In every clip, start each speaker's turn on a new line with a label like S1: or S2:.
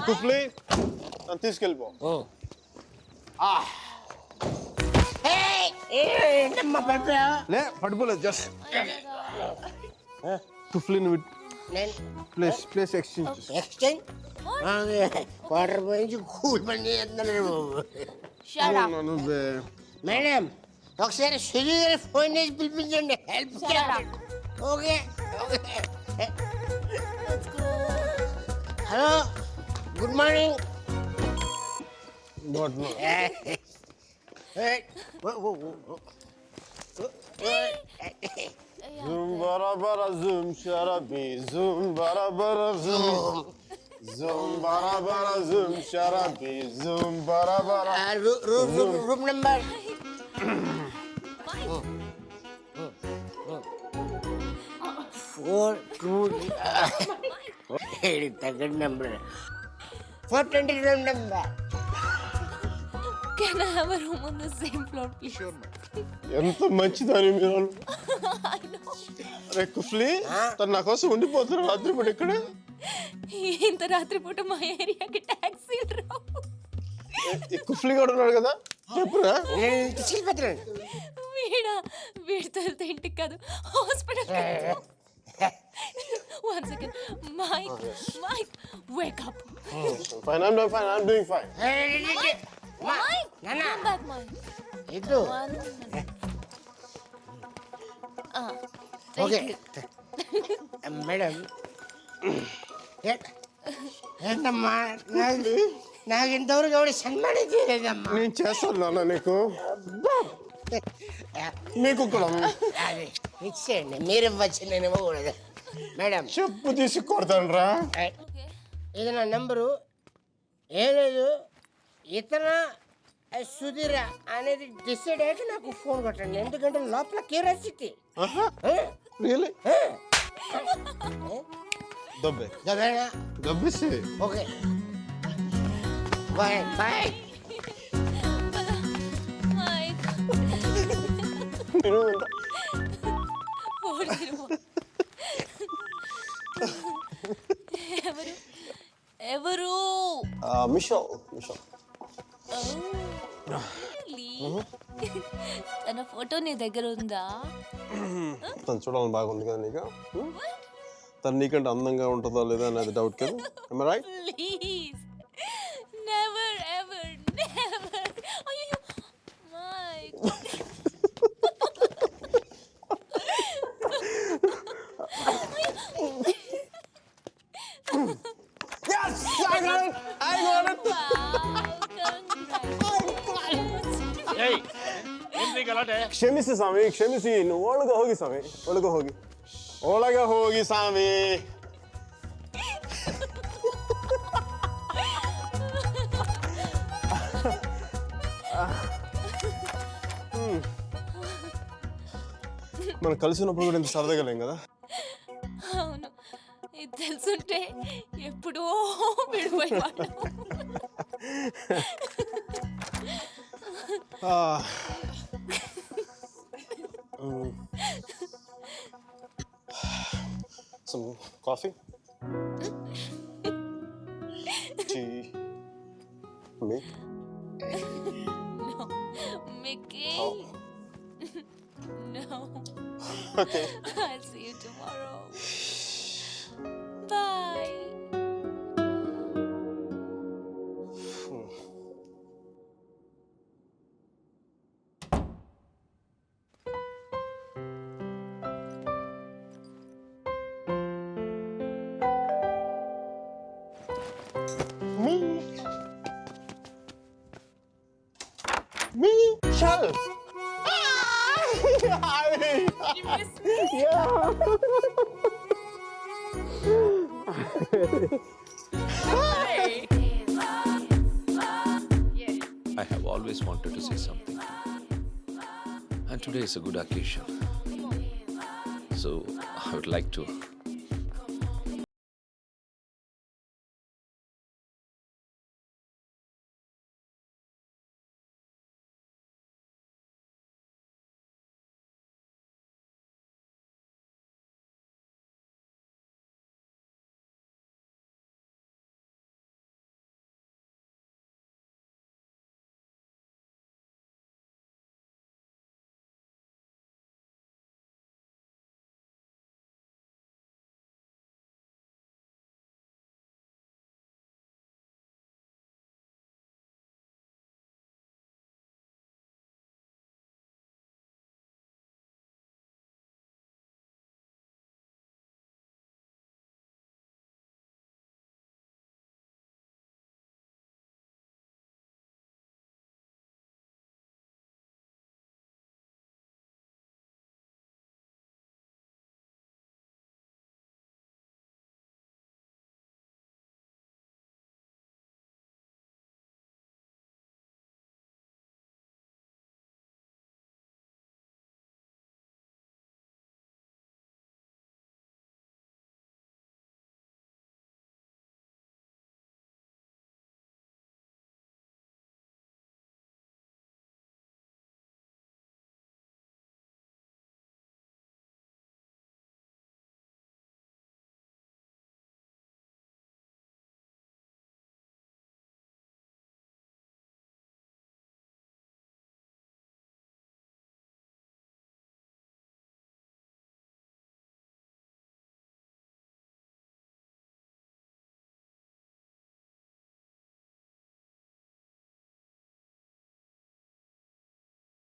S1: కుఫ్లీ నన్ను తీసుకెళ్ళిపో.
S2: ఏంటమ్మా పడిపోయా?
S1: లే పడిపోలేదు, జస్ట్ కుఫ్లీని ప్లేస్ ఎక్స్చేంజ్.
S2: ఎక్స్చేంజ్ వాటర్ పోయించి కూల్ పని చేస్తున్నాను బాబు.
S1: నువ్వే
S2: మేడం ఒకసారి సుజీ గారి ఫోన్ చేసి పిలిపించండి, help okay okay. Hello, good morning.
S1: Not no. Zoom bara bara zoom sharabi zoom bara bara zoom zoom bara bara zoom sharabi zoom bara bara
S2: room number four two తగ్గ number 420 room number.
S3: Can I have a room on the same floor, please?
S1: Sure, ఎంత మంచిదని మీరు.
S3: I know.
S1: అరే కుఫ్లీ, తను నా కోసం ఉండిపోతున్నారు రాత్రి పూట ఇక్కడ.
S3: ఇంత రాత్రిపూట మా ఏరియాకి టాక్సీలు రావు.
S1: ఈ కుఫ్లీ కూడా ఉన్నాడు కదా, చెప్పురా.
S3: వీడితో వెళ్తే ఇంటికి కాదు hospital. One second. Mike, wake up.
S1: Fine, I'm doing fine.
S3: Mike, come back, Mike.
S2: ఇటు ఓకే మేడం. ఏంటమ్మా, నాకు ఇంతవరకు ఎవరు సన్మానం చేయలేదమ్మా.
S1: నేను చేస్తాను నాన్న నీకు. మీకు కూడా
S2: అది ఇచ్చేయండి, మీరు ఇవ్వచ్చు, నేను ఇవ్వకూడదు మేడం.
S1: చెప్పు తీసి కొడతాను రా.
S2: ఇది నా నెంబరు. ఏం లేదు, ఇతర సుధీర అనేది డిసైడ్ అయ్యాక నాకు ఫోన్ కొట్టండి, ఎందుకంటే లోపల క్యూరియాసిటీ.
S1: రియలీ దబ్బే దబ్బేసి.
S2: Okay bye bye.
S3: Mike.
S1: నేను
S3: ఎవరు?
S1: మిషల్.
S3: తన ఫోటో నీ దగ్గర ఉందా?
S1: తను చూడాలని బాగుంది కదా నీకు. తను నీకంటే అందంగా ఉంటుందా లేదా అనేది డౌట్ కదా. Right?
S3: Please never ever never. అయ్యో mic.
S1: Yes, I got it. ಕ್ಷಮಿಸಿ ಸ್ವಾಮಿ, ಕ್ಷಮಿಸಿ. ನೀವು ಒಳಗೆ ಹೋಗಿ ಸ್ವಾಮಿ, ಒಳಗೆ ಹೋಗಿ, ಒಳಗೆ ಹೋಗಿ ಸ್ವಾಮಿ. మనం కలిసినప్పుడు కూడా ఇంత సరదాగా లేం కదా.
S3: అవును, ఇది తెలుసుంటే ఎప్పుడో విడిపోయేవాడు.
S1: Some coffee? Tea? Me?
S3: No, Mickey.
S1: Oh.
S3: No.
S1: Okay.
S3: I'll see you tomorrow. Bye.
S1: Me? Chal!
S3: You miss me?
S1: Yeah!
S4: I have always wanted to say something. And today is a good occasion. So I would like to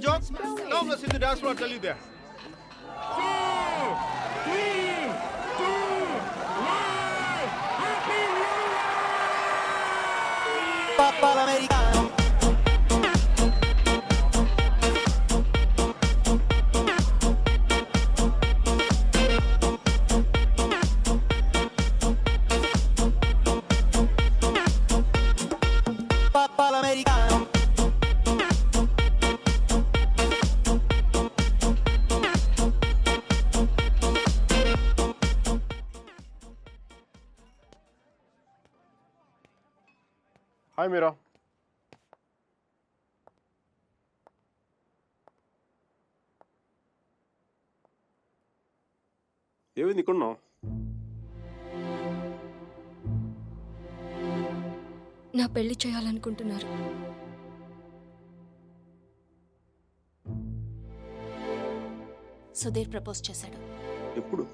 S1: Jokes? Now let's see the dance floor. I'll tell you there. Hi, Mira. ఏమైంది ఇక్కడ ఉన్నావు?
S5: నా పెళ్లి చేయాలనుకుంటున్నారు.
S3: Sudheer propose చేశాడు.
S1: ఎప్పుడు?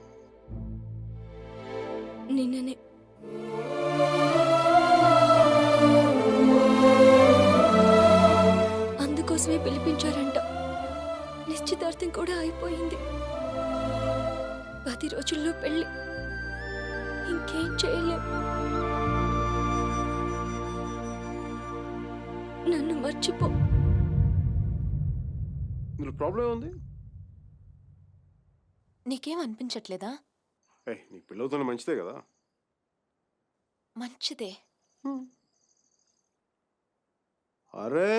S5: నిన్ననే. అందుకోసమే పిలిపించారంట. నిశ్చితార్థం కూడా అయిపోయింది. 10 రోజుల్లో పెళ్లి. ఇంకేం చేయలేం. నన్ను మర్చిపో.
S1: ఇందులో ప్రాబ్లం ఉంది?
S3: నీకేం అనిపించట్లేదా?
S1: నీకు పెళ్ళవుతున్న మంచిదే కదా.
S3: మంచిదే.
S1: అరే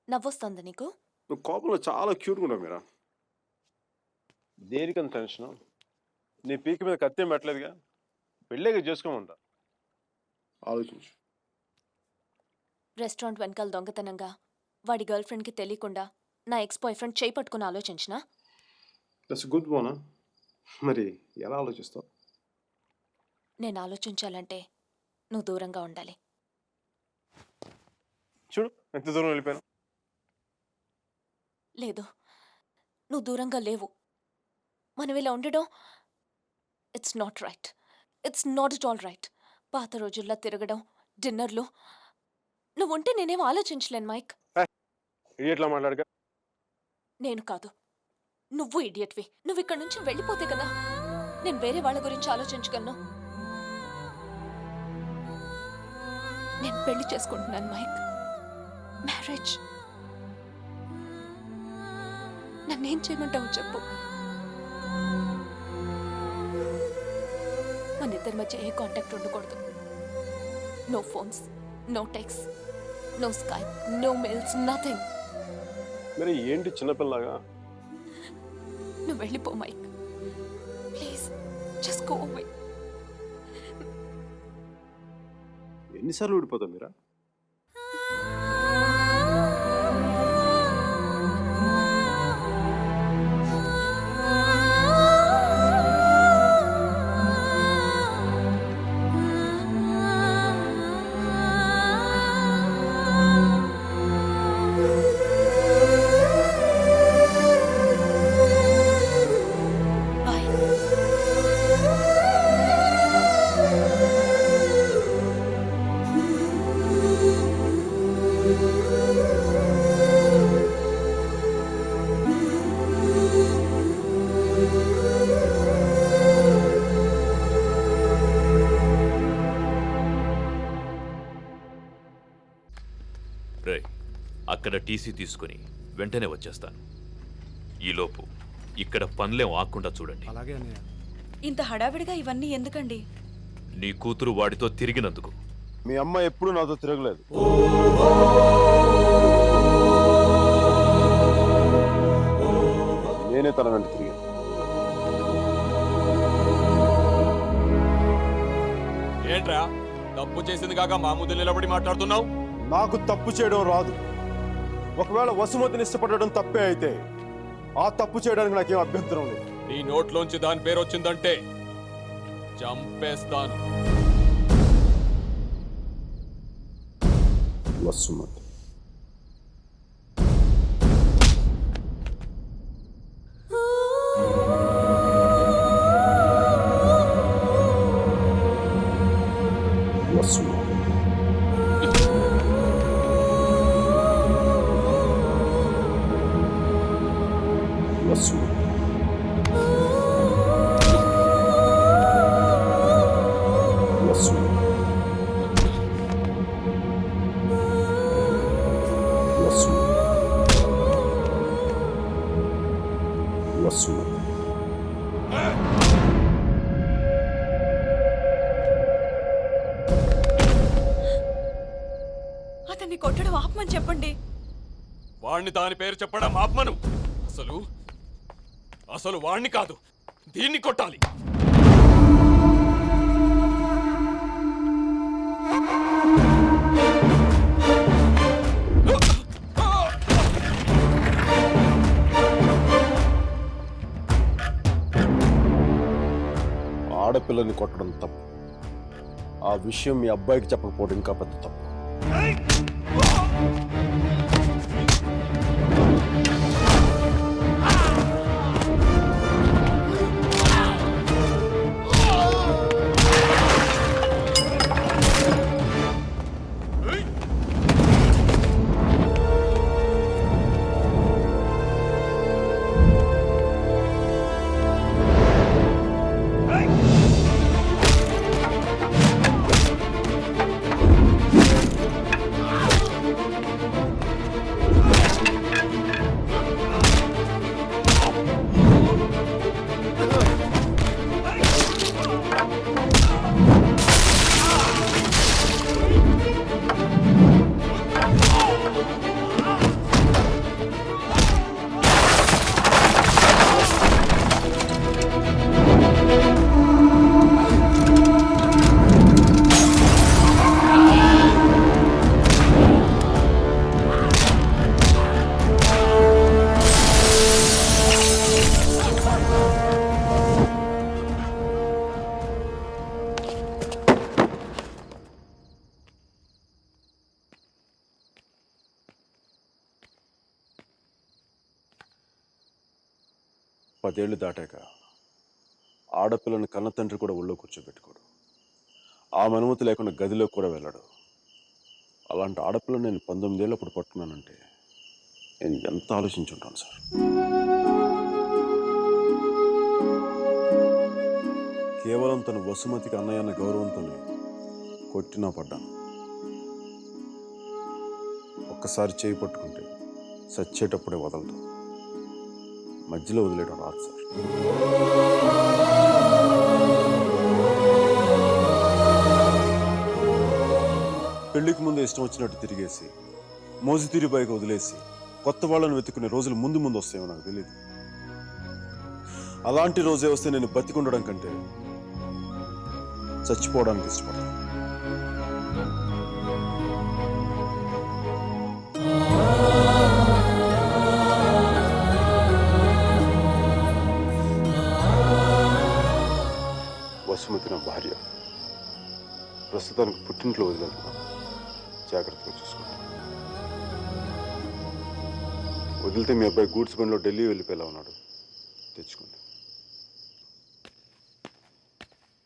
S3: నవ్వొస్తుందా నీకు?
S1: నువ్వు కోపంలో చాలా క్యూట్గా ఉన్నావు మీరా. దేనికంత టెన్షన్? నీ పీక మీద కత్తేం పెట్టలేదుగా. పెళ్ళేగా చేసుకోమంటా. ఆలోచించు.
S3: రెస్టారెంట్ వెనకాల దొంగతనంగా వాడి గర్ల్ ఫ్రెండ్కి తెలియకుండా నా ఎక్స్ బాయ్ ఫ్రెండ్ చేయి పట్టుకుని ఆలోచించినా?
S1: దట్స్ గుడ్ బోనా. మరి ఎలా ఆలోచిస్తావు?
S3: నేను ఆలోచించాలంటే నువ్వు దూరంగా ఉండాలి.
S1: చూడు ఎంత దూరం వెళ్ళిపోయాను.
S3: లేదు, నువ్వు దూరంగా లేవు. మనం ఇలా ఉండడం it's not right. It's not it all right. పాత రోజుల్లో తిరగడం, డిన్నర్లు, నువ్వు ఉంటే నేనేం ఆలోచించలేను మైక్.
S1: ఇడియట్లా మాట్లాడగా.
S3: నేను కాదు, నువ్వు ఇడియట్వి. నువ్వు ఇక్కడి నుంచి వెళ్ళిపోతే కదా నేను వేరే వాళ్ళ గురించి ఆలోచించగలను. నేను పెళ్లి చేసుకుంటున్నాను మైక్. మ్యారేజ్. నన్నేం చేయమంటావు చెప్పు. మన ఇద్దరి మధ్య ఏ కాంటాక్ట్ ఉండకూడదు. No phones, no text, no Skype, no mails, nothing.
S1: మరి ఏంటి చిన్నపిల్లగా?
S3: నువ్వు వెళ్ళిపో Mike. Please just go away.
S1: ఎన్నిసార్లు ఊడిపోతావు మీరా?
S6: అక్కడ టీసీ తీసుకుని వెంటనే వచ్చేస్తాను. ఈలోపు ఇక్కడ పనులేం ఆకుండా చూడండి.
S3: ఇంత హడావిడిగా ఇవన్నీ ఎందుకండి?
S6: నీ కూతురు వాడితో తిరిగినందుకు.
S1: మీ అమ్మ ఎప్పుడు నాతో తిరగలేదు. నేనే తన వెంట తిరిగాను.
S7: ఏంట్రా తప్పు చేసింది కాక మా ముందు నిలబడి మాట్లాడుతున్నావు?
S1: నాకు తప్పు చేయడం రాదు. ఒకవేళ వసుమతిని ఇష్టపడడం తప్పే అయితే ఆ తప్పు చేయడానికి నాకేం అభ్యంతరం లేదు.
S7: నీ నోట్లోంచి దాని పేరు వచ్చిందంటే చంపేస్తాను.
S1: వసుమతి వసుమతి
S5: ఆపమని చెప్పండి.
S7: వాణ్ణి దాని పేరు చెప్పడం ఆత్మను. అసలు వాణ్ణి కాదు, దీన్ని కొట్టాలి.
S1: ఆడపిల్లని కొట్టడం తప్పు. ఆ విషయం మీ అబ్బాయికి చెప్పకపోవడం ఇంకా పెద్ద తప్పు. పదేళ్లు దాటాక ఆడపిల్లని కన్న తండ్రి కూడా ఒళ్ళో కూర్చోబెట్టుకోడు. ఆమె అనుమతి లేకుండా గదిలోకి కూడా వెళ్ళాడు. అలాంటి ఆడపిల్లని నేను 19 ఏళ్ళప్పుడు పట్టుకున్నానంటే నేను ఎంత ఆలోచించుంటాను సార్. కేవలం తన వసుమతికి అన్నయ్య అన్న గౌరవంతోనే కొట్టినా పడ్డాను. ఒక్కసారి చేయి పట్టుకుంటే చచ్చేటప్పుడే వదలటం, మధ్యలో వదిలేయడం రాదు సార్. పెళ్లికి ముందు ఇష్టం వచ్చినట్టు తిరిగేసి మోజుతీరి బైక్ వదిలేసి కొత్త వాళ్ళని వెతుకునే రోజులు ముందు ముందు వస్తాయో నాకు తెలియదు. అలాంటి రోజే వస్తే నేను బతికుండడం కంటే చచ్చిపోవడానికి ఇష్టపడతాను. వసుమతి నా భార్య. ప్రస్తుతానికి పుట్టింట్లో వదిలేస్తున్నాను. జాగ్రత్తగా చూసుకోండి. వదిలితే మీ అబ్బాయి గూడ్స్ బండిలో ఢిల్లీ వెళ్ళిపోయేలా ఉన్నాడు. తెచ్చుకోండి.